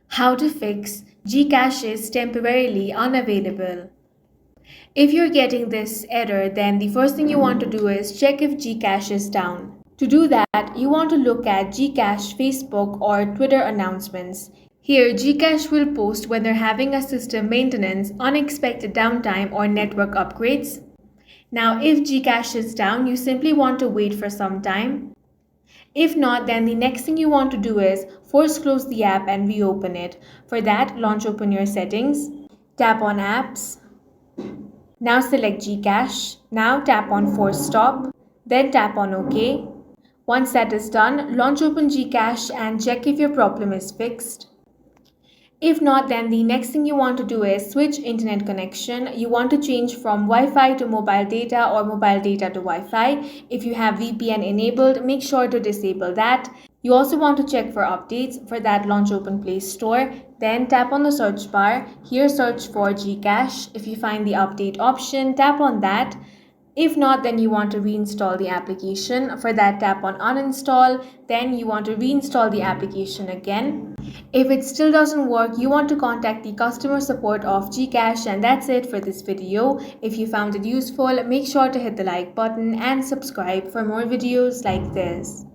How to fix Gcash is temporarily unavailable. If you're getting this error, then the first thing you want to do is check if Gcash is down. To do that, you want to look at Gcash Facebook or Twitter announcements. Here, Gcash will post when they're having a system maintenance, unexpected downtime, or network upgrades. Now, if Gcash is down, you simply want to wait for some time. If not, then the next thing you want to do is force close the app and reopen it. For that, launch open your settings, tap on apps, now select Gcash, now tap on force stop, then tap on OK. Once that is done, launch open Gcash and check if your problem is fixed. If not, then the next thing you want to do is switch internet connection. You want to change from Wi-Fi to mobile data or mobile data to Wi-Fi. If you have VPN enabled, make sure to disable that. You also want to check for updates. For that, launch open Play Store. Then tap on the search bar. Here search for Gcash. If you find the update option, tap on that. If not, then you want to reinstall the application. For that, tap on uninstall. Then you want to reinstall the application again. If it still doesn't work, you want to contact the customer support of Gcash, and that's it for this video. If you found it useful, make sure to hit the like button and subscribe for more videos like this.